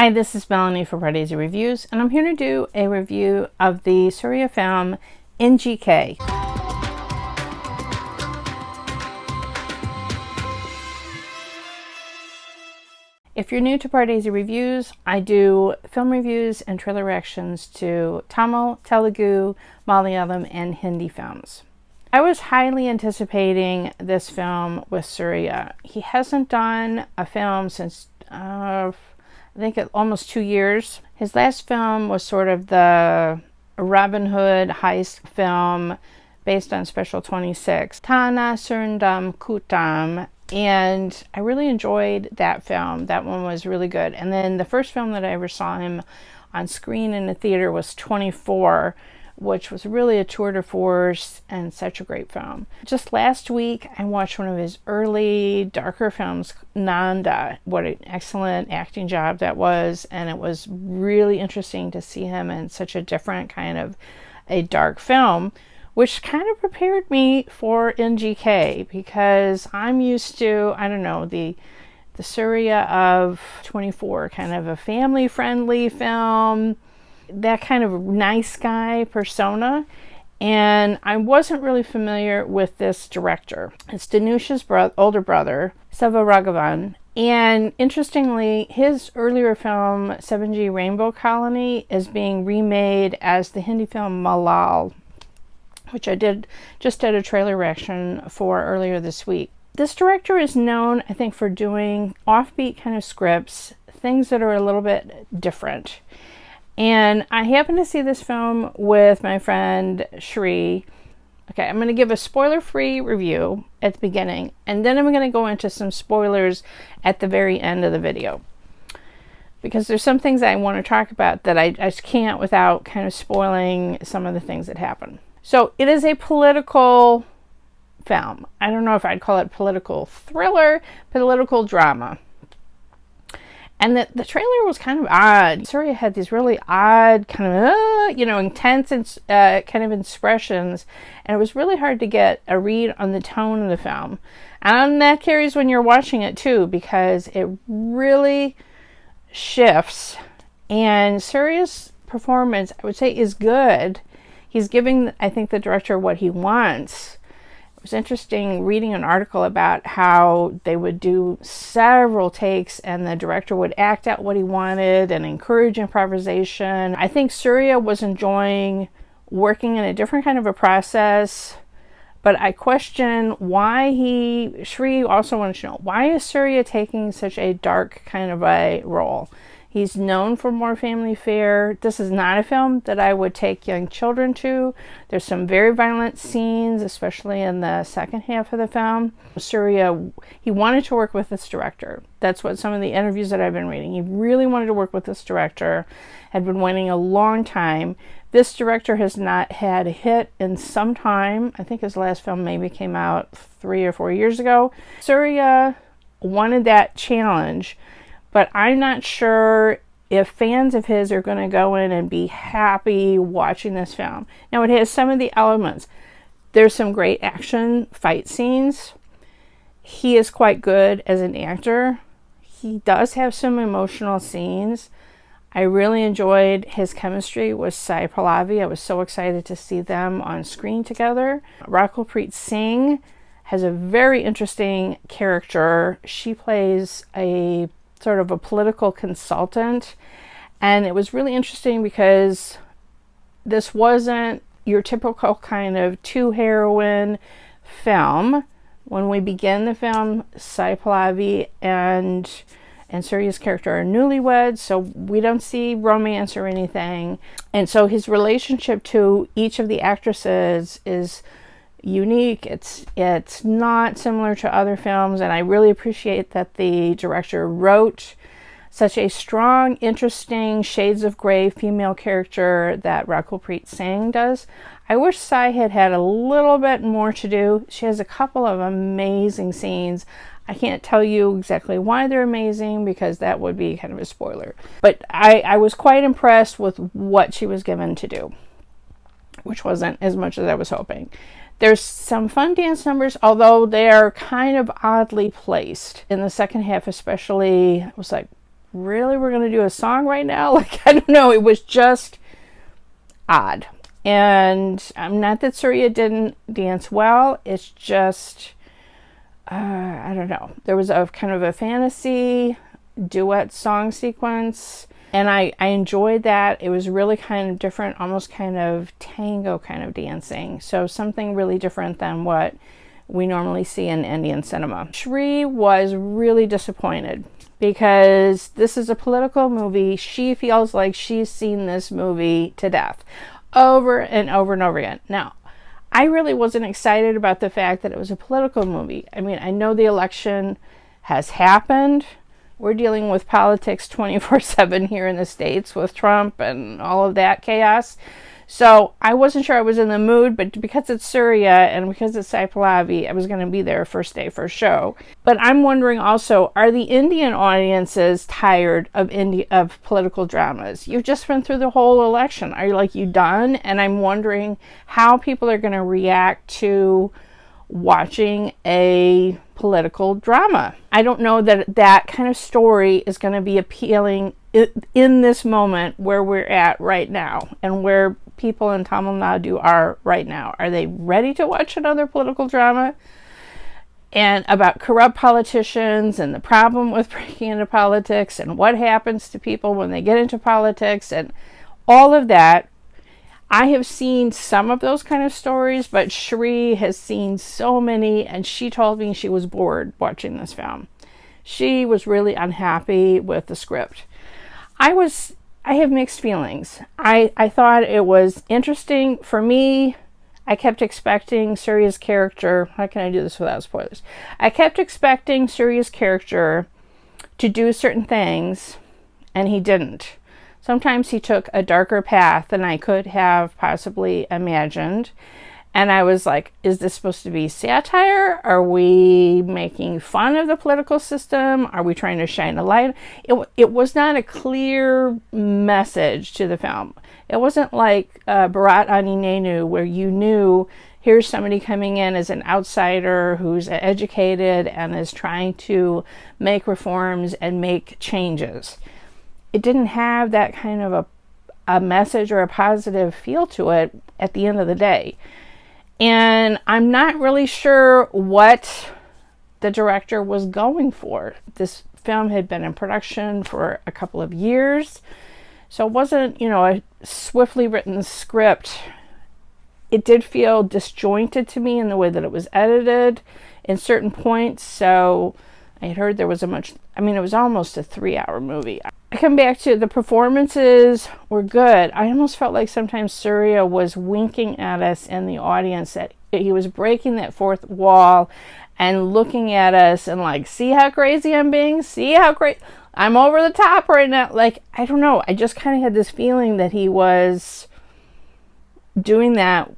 Hi, this is Melanie for Pardesi Reviews, and I'm here to do a review of the Suriya film NGK. If you're new to Pardesi Reviews, I do film reviews and trailer reactions to Tamil, Telugu, Malayalam, and Hindi films. I was highly anticipating this film with Suriya. He hasn't done a film since I think almost 2 years. His last film was sort of the Robin Hood heist film based on Special 26, Tana Surndam Kutam, and I really enjoyed that film. That one was really good. And then the first film that I ever saw him on screen in the theater was 24, which was really a tour de force and such a great film. Just last week, I watched one of his early, darker films, Nandha. What an excellent acting job that was, and it was really interesting to see him in such a different kind of a dark film, which kind of prepared me for NGK, because I'm used to, I don't know, the Suriya of 24, kind of a family-friendly film, that kind of nice guy persona, and I wasn't really familiar with this director. It's Dhanusha's older brother, Selvaraghavan, and interestingly, his earlier film 7G Rainbow Colony is being remade as the Hindi film Malal, which I just did a trailer reaction for earlier this week. This director is known, I think, for doing offbeat kind of scripts, things that are a little bit different. And I happened to see this film with my friend Shri. Okay, I'm going to give a spoiler-free review at the beginning, and then I'm going to go into some spoilers at the very end of the video, because there's some things I want to talk about that I just can't without kind of spoiling some of the things that happen. So it is a political film. I don't know if I'd call it political thriller, political drama. And the trailer was kind of odd. Suriya had these really odd, kind of, intense kind of expressions. And it was really hard to get a read on the tone of the film. And that carries when you're watching it too, because it really shifts. And Suriya's performance, I would say, is good. He's giving, I think, the director what he wants. It was interesting reading an article about how they would do several takes and the director would act out what he wanted and encourage improvisation. I think Suriya was enjoying working in a different kind of a process, but I question why Shri also wanted to know, why is Suriya taking such a dark kind of a role? He's known for more family fare. This is not a film that I would take young children to. There's some very violent scenes, especially in the second half of the film. Suriya, he wanted to work with this director. That's what some of the interviews that I've been reading. He really wanted to work with this director, had been waiting a long time. This director has not had a hit in some time. I think his last film maybe came out 3 or 4 years ago. Suriya wanted that challenge, but I'm not sure if fans of his are going to go in and be happy watching this film. Now, it has some of the elements. There's some great action fight scenes. He is quite good as an actor. He does have some emotional scenes. I really enjoyed his chemistry with Sai Pallavi. I was so excited to see them on screen together. Rakul Preet Singh has a very interesting character. She plays a sort of a political consultant, and it was really interesting because this wasn't your typical kind of two-heroine film. When we begin the film, Sai Pallavi and Suriya's character are newlyweds, so we don't see romance or anything, and so his relationship to each of the actresses is unique. It's not similar to other films, and I really appreciate that the director wrote such a strong, interesting, shades of gray female character that Rakul Preet Singh does. I wish Sai had had a little bit more to do. She has a couple of amazing scenes. I can't tell you exactly why they're amazing, because that would be kind of a spoiler. But I was quite impressed with what she was given to do, which wasn't as much as I was hoping. There's some fun dance numbers, although they are kind of oddly placed. In the second half especially, it was like really, we're going to do a song right now? Like, I don't know. It was just odd. And not that Suriya didn't dance well. It's just, I don't know. There was a kind of a fantasy duet song sequence. And I enjoyed that. It was really kind of different, almost kind of tango kind of dancing. So something really different than what we normally see in Indian cinema. Shri was really disappointed because this is a political movie. She feels like she's seen this movie to death over and over and over again. Now, I really wasn't excited about the fact that it was a political movie. I mean, I know the election has happened. We're dealing with politics 24/7 here in the States with Trump and all of that chaos. So I wasn't sure I was in the mood, but because it's Suriya and because it's Sai Pallavi, I was going to be there first day, first show. But I'm wondering also, are the Indian audiences tired of political dramas? You've just been through the whole election. Are you done? And I'm wondering how people are going to react to watching a political drama. I don't know that that kind of story is going to be appealing in this moment where we're at right now and where people in Tamil Nadu are right now. Are they ready to watch another political drama and about corrupt politicians and the problem with breaking into politics and what happens to people when they get into politics and all of that? I have seen some of those kind of stories, but Shri has seen so many, and she told me she was bored watching this film. She was really unhappy with the script. I have mixed feelings. I thought it was interesting. For me, I kept expecting Suriya's character, how can I do this without spoilers? I kept expecting Suriya's character to do certain things, and he didn't. Sometimes he took a darker path than I could have possibly imagined. And I was like, is this supposed to be satire? Are we making fun of the political system? Are we trying to shine a light? It was not a clear message to the film. It wasn't like Bharat Ani Nenu, where you knew here's somebody coming in as an outsider who's educated and is trying to make reforms and make changes. It didn't have that kind of a message or a positive feel to it at the end of the day. And I'm not really sure what the director was going for. This film had been in production for a couple of years, so it wasn't, a swiftly written script. It did feel disjointed to me in the way that it was edited in certain points, so I had heard there was it was almost a 3-hour movie. I come back to the performances were good. I almost felt like sometimes Suriya was winking at us in the audience, that he was breaking that fourth wall and looking at us and like, see how crazy I'm being? See how crazy? I'm over the top right now. Like, I don't know. I just kind of had this feeling that he was doing that,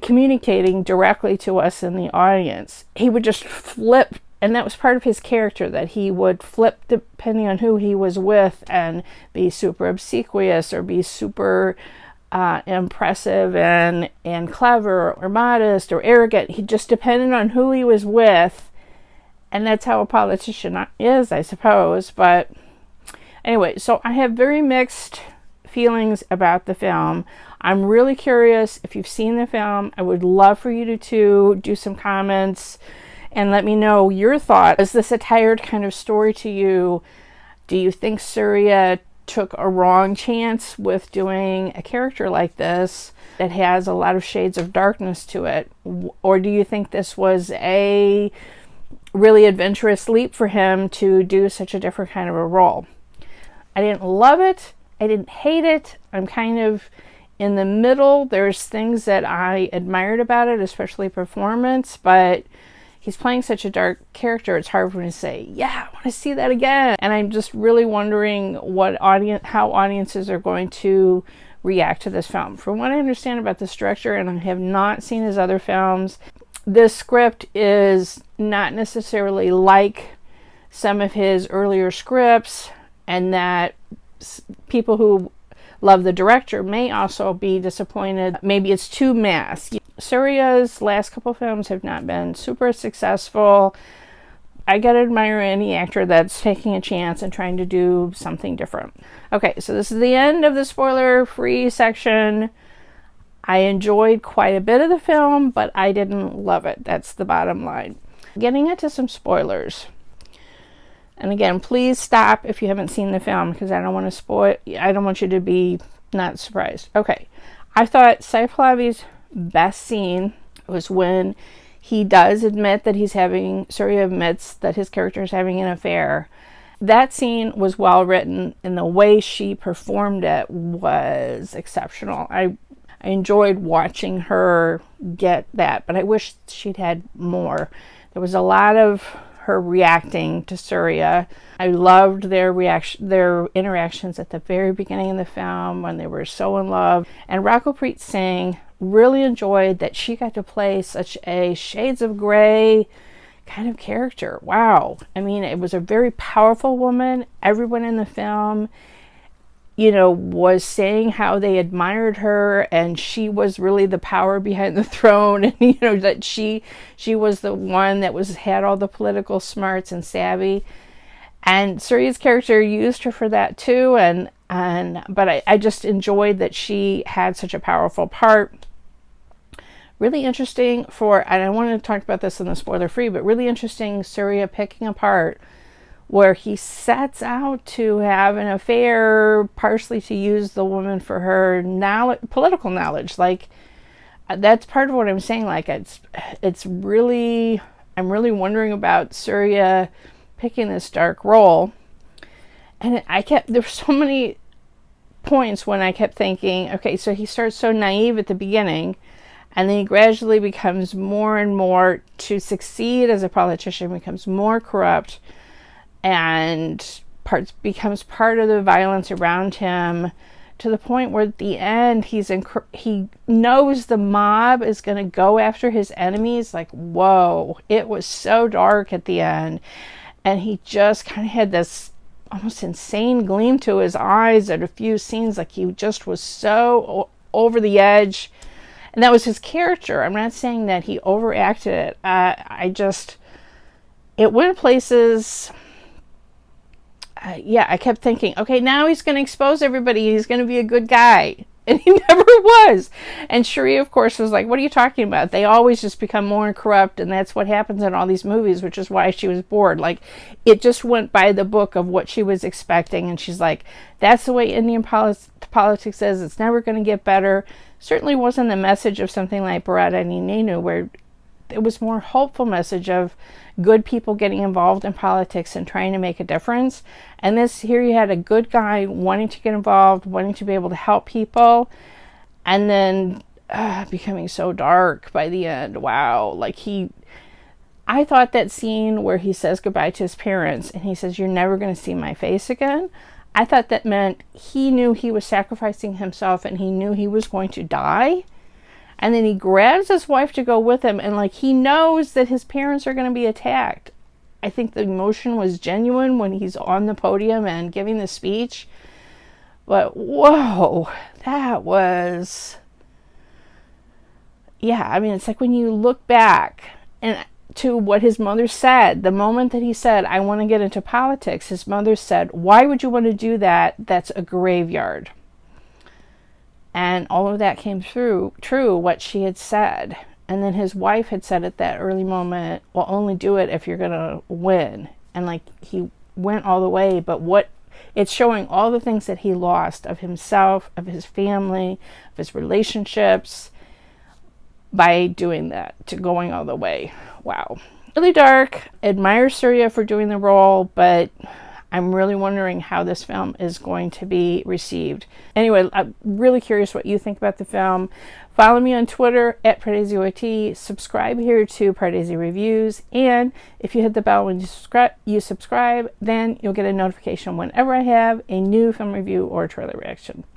communicating directly to us in the audience. He would just flip. And that was part of his character, that he would flip depending on who he was with and be super obsequious or be super impressive and clever or modest or arrogant. He just depended on who he was with. And that's how a politician is, I suppose. But anyway, so I have very mixed feelings about the film. I'm really curious if you've seen the film. I would love for you to do some comments and let me know your thoughts. Is this a tired kind of story to you? Do you think Suriya took a wrong chance with doing a character like this that has a lot of shades of darkness to it? Or do you think this was a really adventurous leap for him to do such a different kind of a role? I didn't love it. I didn't hate it. I'm kind of in the middle. There's things that I admired about it, especially performance, but he's playing such a dark character, it's hard for me to say, yeah, I want to see that again. And I'm just really wondering how audiences are going to react to this film. From what I understand about this director, and I have not seen his other films, this script is not necessarily like some of his earlier scripts, and that people who love the director may also be disappointed. Maybe it's too mass. Suriya's last couple films have not been super successful. I gotta admire any actor that's taking a chance and trying to do something different. Okay, so this is the end of the spoiler-free section. I enjoyed quite a bit of the film, but I didn't love it. That's the bottom line. Getting into some spoilers. And again, please stop if you haven't seen the film, because I don't want to spoil. I don't want you to be not surprised. Okay, I thought Sai Pallavi's best scene was when he does admit that Suriya admits that his character is having an affair. That scene was well written, and the way she performed it was exceptional. I enjoyed watching her get that, but I wish she'd had more. There was a lot of her reacting to Suriya. I loved their interactions at the very beginning of the film when they were so in love. And Rakul Preet Singh, really enjoyed that she got to play such a shades of gray kind of character. Wow. I mean, it was a very powerful woman. Everyone in the film, was saying how they admired her, and she was really the power behind the throne, and that she was the one that had all the political smarts and savvy. And Suriya's character used her for that too, but I just enjoyed that she had such a powerful part. Really interesting and I want to talk about this in the spoiler free, but really interesting, Suriya picking apart where he sets out to have an affair, partially to use the woman for her political knowledge. Like, that's part of what I'm saying. Like, it's really, I'm really wondering about Suriya picking this dark role. And there's so many points when I kept thinking, okay, so he starts so naive at the beginning, and then he gradually becomes more and more, to succeed as a politician, becomes more corrupt, and becomes part of the violence around him, to the point where at the end he knows the mob is going to go after his enemies. Like, whoa, it was so dark at the end. And he just kind of had this almost insane gleam to his eyes at a few scenes. Like, he just was so over the edge. And that was his character. I'm not saying that he overacted it. It went places. I kept thinking, okay, now he's going to expose everybody. He's going to be a good guy. And he never was. And Suriya, of course, was like, what are you talking about? They always just become more corrupt, and that's what happens in all these movies, which is why she was bored. Like, it just went by the book of what she was expecting, and she's like, that's the way Indian politics is. It's never going to get better. Certainly wasn't the message of something like Bharata Ninu, where it was more hopeful message of good people getting involved in politics and trying to make a difference. And here you had a good guy wanting to get involved, wanting to be able to help people, and then becoming so dark by the end. Wow. I thought that scene where he says goodbye to his parents and he says, you're never going to see my face again, I thought that meant he knew he was sacrificing himself and he knew he was going to die. And then he grabs his wife to go with him, and he knows that his parents are going to be attacked. I think the emotion was genuine when he's on the podium and giving the speech. But whoa, that was, it's like when you look back and to what his mother said, the moment that he said, I want to get into politics, his mother said, why would you want to do that? That's a graveyard. And all of that came true, what she had said. And then his wife had said at that early moment, well, only do it if you're going to win. And he went all the way, but it's showing all the things that he lost of himself, of his family, of his relationships, by doing that, to going all the way. Wow. Really dark. Admire Suriya for doing the role, but I'm really wondering how this film is going to be received. Anyway, I'm really curious what you think about the film. Follow me on Twitter at PardesiOT. Subscribe here to Pardesi Reviews. And if you hit the bell when you subscribe, then you'll get a notification whenever I have a new film review or trailer reaction.